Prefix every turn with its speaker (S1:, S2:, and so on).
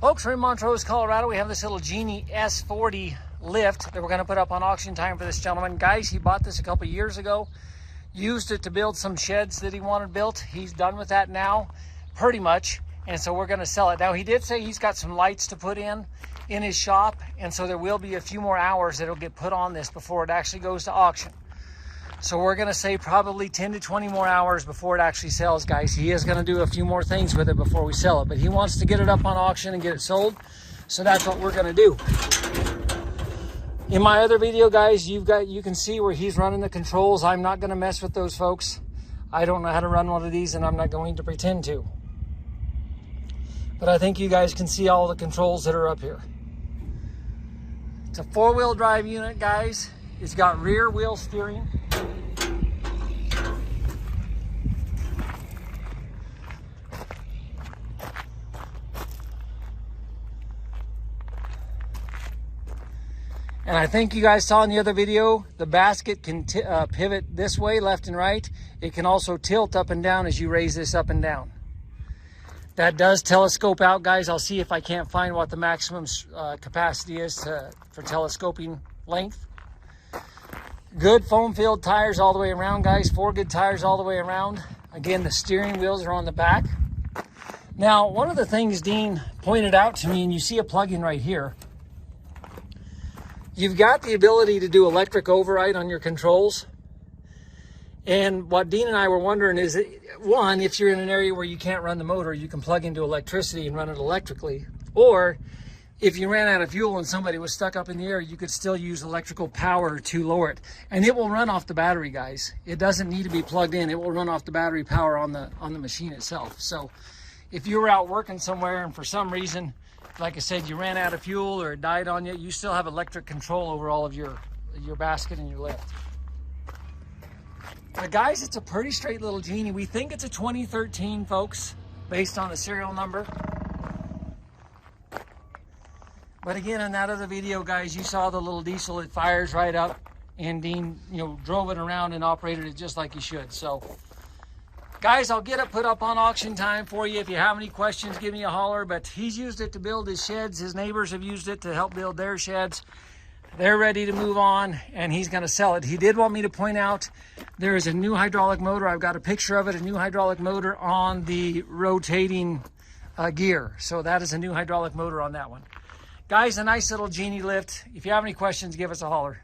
S1: Folks, we're in Montrose, Colorado. We have this little GENIE S40 lift that we're going to put up on auction time for this gentleman. Guys, he bought this a couple years ago, used it to build some sheds that he wanted built. He's done with that now, pretty much, and so we're going to sell it. Now, he did say he's got some lights to put in his shop, and so there will be a few more hours that will get put on this before it actually goes to auction. So we're going to say probably 10 to 20 more hours before it actually sells, guys. He is going to do a few more things with it before we sell it, but he wants to get it up on auction and get it sold. So that's what we're going to do. In my other video, guys, you can see where he's running the controls. I'm not going to mess with those, folks. I don't know how to run one of these, and I'm not going to pretend to. But I think you guys can see all the controls that are up here. It's a 4-wheel drive unit, guys. It's got rear wheel steering. And I think you guys saw in the other video, the basket can pivot this way, left and right. It can also tilt up and down as you raise this up and down. That does telescope out, guys. I'll see if I can't find what the maximum capacity is for telescoping length. Good foam-filled tires all the way around, guys. 4 good tires all the way around. Again, the steering wheels are on the back. Now, one of the things Dean pointed out to me, and you see a plug-in right here, you've got the ability to do electric override on your controls. And what Dean and I were wondering is, one, if you're in an area where you can't run the motor, you can plug into electricity and run it electrically. Or if you ran out of fuel and somebody was stuck up in the air, you could still use electrical power to lower it. And it will run off the battery, guys. It doesn't need to be plugged in. It will run off the battery power on the machine itself. So if you were out working somewhere and for some reason, like I said, you ran out of fuel or it died on you, you still have electric control over all of your basket and your lift. But guys, it's a pretty straight little GENIE. We think it's a 2013, folks, based on the serial number. But again, in that other video, guys, you saw the little diesel. It fires right up, and Dean, drove it around and operated it just like he should. So, guys, I'll get it put up on auction time for you. If you have any questions, give me a holler. But he's used it to build his sheds. His neighbors have used it to help build their sheds. They're ready to move on, and he's going to sell it. He did want me to point out there is a new hydraulic motor. I've got a picture of it, a new hydraulic motor on the rotating gear. So that is a new hydraulic motor on that one. Guys, a nice little GENIE lift. If you have any questions, give us a holler.